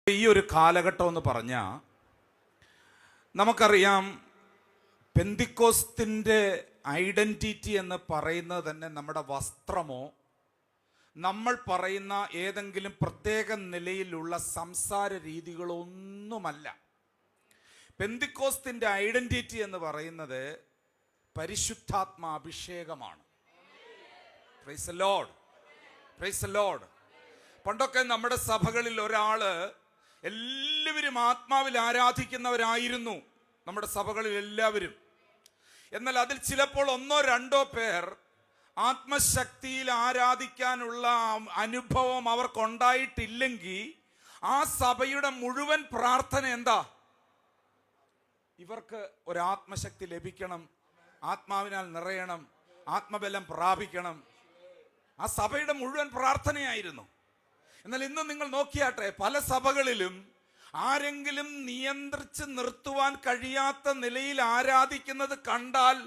ഈ ഒരു കാലഘട്ടം എന്ന് പറഞ്ഞാൽ നമുക്കറിയാം, പെന്തിക്കോസ്തിൻ്റെ ഐഡൻറ്റിറ്റി എന്ന് പറയുന്നത് തന്നെ നമ്മുടെ വസ്ത്രമോ നമ്മൾ പറയുന്ന ഏതെങ്കിലും പ്രത്യേക നിലയിലുള്ള സംസാര രീതികളോ ഒന്നുമല്ല. പെന്തിക്കോസ്തിൻ്റെ ഐഡൻറ്റിറ്റി എന്ന് പറയുന്നത് പരിശുദ്ധാത്മാ അഭിഷേകമാണ്. Praise the lord, praise the lord. പണ്ടൊക്കെ നമ്മുടെ സഭകളിൽ ഒരാള് എല്ലാവരും ആത്മാവിൽ ആരാധിക്കുന്നവരായിരുന്നു, നമ്മുടെ സഭകളിൽ എല്ലാവരും. എന്നാൽ അതിൽ ചിലപ്പോൾ ഒന്നോ രണ്ടോ പേർ ആത്മശക്തിയിൽ ആരാധിക്കാനുള്ള അനുഭവം അവർക്കുണ്ടായിട്ടില്ലെങ്കിൽ ആ സഭയുടെ മുഴുവൻ പ്രാർത്ഥന എന്താ? ഇവർക്ക് ഒരാത്മശക്തി ലഭിക്കണം, ആത്മാവിനാൽ നിറയണം, ആത്മബലം പ്രാപിക്കണം. ആ സഭയുടെ മുഴുവൻ പ്രാർത്ഥനയായിരുന്നു. എന്നാൽ ഇന്ന് നിങ്ങൾ നോക്കിയാട്ടെ, പല സഭകളിലും ആരെങ്കിലും നിയന്ത്രിച്ച് നിർത്തുവാൻ കഴിയാത്ത നിലയിൽ ആരാധിക്കുന്നത് കണ്ടാൽ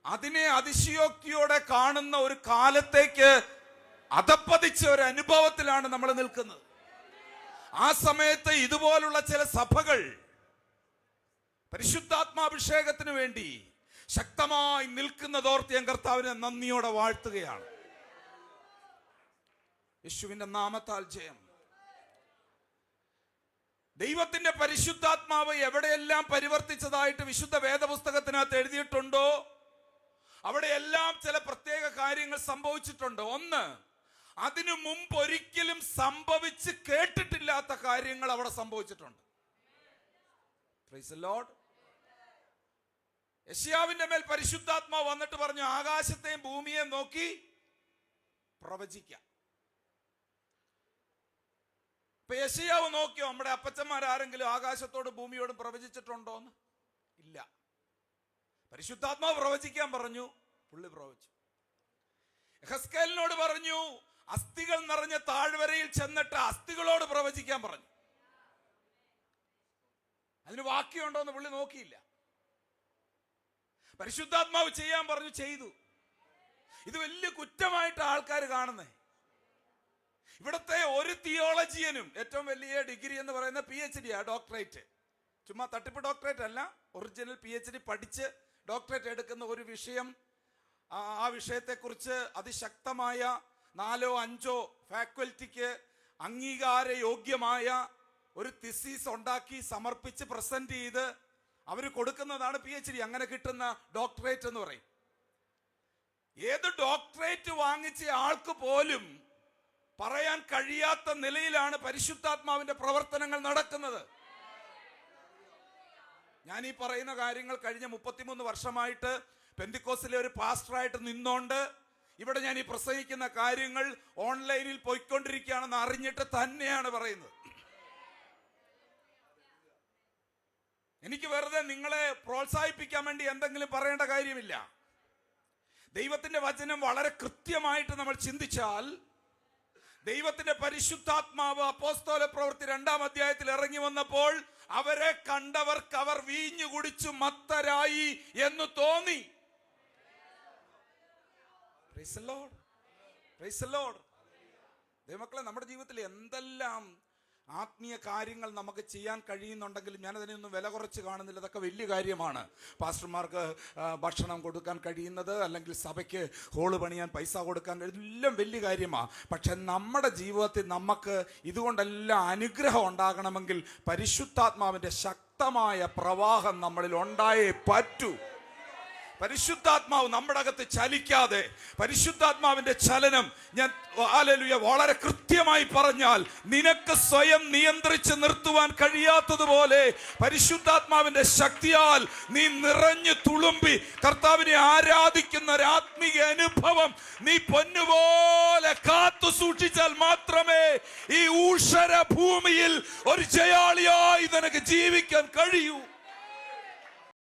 അതിനെ അതിശയോക്തിയോടെ കാണുന്ന ഒരു കാലത്തേക്ക് അധപ്പതിച്ച ഒരു അനുഭവത്തിലാണ് നമ്മൾ നിൽക്കുന്നത്. ആ സമയത്ത് ഇതുപോലുള്ള ചില സഭകൾ പരിശുദ്ധാത്മാഭിഷേകത്തിന് വേണ്ടി ശക്തമായി നിൽക്കുന്നതോർത്ത് ഞാൻ കർത്താവിനെ നന്ദിയോടെ വാഴ്ത്തുകയാണ്. യേശുവിന്റെ നാമത്താൽ ജയം. ദൈവത്തിന്റെ പരിശുദ്ധാത്മാവ് എവിടെയെല്ലാം പരിവർത്തിച്ചതായിട്ട് വിശുദ്ധ വേദപുസ്തകത്തിനകത്ത് എഴുതിയിട്ടുണ്ടോ അവിടെയെല്ലാം ചില പ്രത്യേക കാര്യങ്ങൾ സംഭവിച്ചിട്ടുണ്ട്. ഒന്ന്, അതിനു മുമ്പ് ഒരിക്കലും സംഭവിച്ച് കേട്ടിട്ടില്ലാത്ത കാര്യങ്ങൾ അവിടെ സംഭവിച്ചിട്ടുണ്ട്. Price the Lord. യെശയ്യാവിന്റെ മേൽ പരിശുദ്ധാത്മാവ് വന്നിട്ട് പറഞ്ഞു, ആകാശത്തെയും ഭൂമിയെയും നോക്കി പ്രവചിക്കാം. ഇപ്പൊ യെശയ്യാവ് നോക്കിയോ, നമ്മുടെ അപ്പച്ചന്മാരാരെങ്കിലും ആകാശത്തോട് ഭൂമിയോടും പ്രവചിച്ചിട്ടുണ്ടോന്ന്? ഇല്ല. പരിശുദ്ധാത്മാവ് പ്രവചിക്കാൻ പറഞ്ഞു, പുള്ളി പ്രവചിച്ചു. യെഹെസ്കേലിനോട് പറഞ്ഞു, അസ്ഥികൾ നിറഞ്ഞ താഴ്വരയിൽ ചെന്നിട്ട് അസ്ഥികളോട് പ്രവചിക്കാൻ പറഞ്ഞു. അതിന് വാക്യമുണ്ടോന്ന് പുള്ളി നോക്കിയില്ല. പരിശുദ്ധാത്മാവ് ചെയ്യാൻ പറഞ്ഞു, ചെയ്തു. ഇത് വലിയ കുറ്റമായിട്ട് ആൾക്കാർ കാണുന്നേ. ഇവിടുത്തെ ഒരു തിയോളജിയനും ഏറ്റവും വലിയ ഡിഗ്രി എന്ന് പറയുന്ന PhD, ഡോക്ടറേറ്റ്, ചുമ്മാ തട്ടിപ്പ് ഡോക്ടറേറ്റ് അല്ല, ഒറിജിനൽ PhD പഠിച്ച് ഡോക്ടറേറ്റ് എടുക്കുന്ന ഒരു വിഷയം, ആ വിഷയത്തെക്കുറിച്ച് അതിശക്തമായ 4 or 5 ഫാക്കൽറ്റിക്ക് അംഗീകാരയോഗ്യമായ ഒരു തിസീസ് ഉണ്ടാക്കി സമർപ്പിച്ച് പ്രസന്റ് ചെയ്ത് അവർ കൊടുക്കുന്നതാണ് PhD. അങ്ങനെ കിട്ടുന്ന ഡോക്ടറേറ്റ് എന്ന് പറയും. ഏത് ഡോക്ടറേറ്റ് വാങ്ങിച്ച ആൾക്ക് പോലും പറയാൻ കഴിയാത്ത നിലയിലാണ് പരിശുദ്ധാത്മാവിന്റെ പ്രവർത്തനങ്ങൾ നടക്കുന്നത്. ഞാൻ ഈ പറയുന്ന കാര്യങ്ങൾ കഴിഞ്ഞ 33 വർഷമായിട്ട് പെന്തിക്കോസിലെ ഒരു പാസ്റ്ററായിട്ട് നിന്നോണ്ട് ഇവിടെ ഞാൻ ഈ പ്രസംഗിക്കുന്ന കാര്യങ്ങൾ ഓൺലൈനിൽ പോയിക്കൊണ്ടിരിക്കുകയാണെന്ന് അറിഞ്ഞിട്ട് തന്നെയാണ് പറയുന്നത്. എനിക്ക് വെറുതെ നിങ്ങളെ പ്രോത്സാഹിപ്പിക്കാൻ വേണ്ടി എന്തെങ്കിലും പറയേണ്ട കാര്യമില്ല. ദൈവത്തിന്റെ വചനം വളരെ കൃത്യമായിട്ട് നമ്മൾ ചിന്തിച്ചാൽ, ദൈവത്തിന്റെ പരിശുദ്ധാത്മാവ് അപ്പോസ്തല പ്രവൃത്തി 2-ാം അധ്യായത്തിൽ ഇറങ്ങി വന്നപ്പോൾ അവരെ കണ്ടവർക്ക് അവർ വീഞ്ഞു കുടിച്ചു മത്തരായി എന്ന് തോന്നി. Price the lord, praise the Lord. ദൈവമക്കളെ, നമ്മുടെ ജീവിതത്തിൽ എന്തെല്ലാം ആത്മീയ കാര്യങ്ങൾ നമുക്ക് ചെയ്യാൻ കഴിയുന്നുണ്ടെങ്കിലും ഞാനതിനൊന്നും വില കുറച്ച് കാണുന്നില്ല. അതൊക്കെ വലിയ കാര്യമാണ്. പാസ്റ്റർമാർക്ക് ഭക്ഷണം കൊടുക്കാൻ കഴിയുന്നത്, അല്ലെങ്കിൽ സഭയ്ക്ക് ഹോള് പണിയാൻ പൈസ കൊടുക്കാൻ കഴിയുന്നത്, എല്ലാം വലിയ കാര്യമാണ്. പക്ഷെ നമ്മുടെ ജീവിതത്തിൽ നമുക്ക് ഇതുകൊണ്ടെല്ലാം അനുഗ്രഹം ഉണ്ടാകണമെങ്കിൽ പരിശുദ്ധാത്മാവിൻ്റെ ശക്തമായ പ്രവാഹം നമ്മളിൽ ഉണ്ടായേ പറ്റൂ. പരിശുദ്ധാത്മാവ് നമ്മുടെ അകത്ത് ചലിക്കാതെ, പരിശുദ്ധാത്മാവിന്റെ ചലനം ഞാൻ ഹല്ലേലൂയ വളരെ കൃത്യമായി പറഞ്ഞാൽ നിനക്ക് സ്വയം നിയന്ത്രിച്ച് നിർത്തുവാൻ കഴിയാത്തതുപോലെ പരിശുദ്ധാത്മാവിന്റെ ശക്തിയാൽ നീ നിറഞ്ഞു തുളുമ്പി കർത്താവിനെ ആരാധിക്കുന്ന ഒരു ആത്മീയ അനുഭവം നീ പൊന്നുപോലെ കാത്തു സൂക്ഷിച്ചാൽ മാത്രമേ ഈ ഊഷര ഭൂമിയിൽ ഒരു ജയാളിയായി നിനക്ക് ജീവിക്കാൻ കഴിയൂ.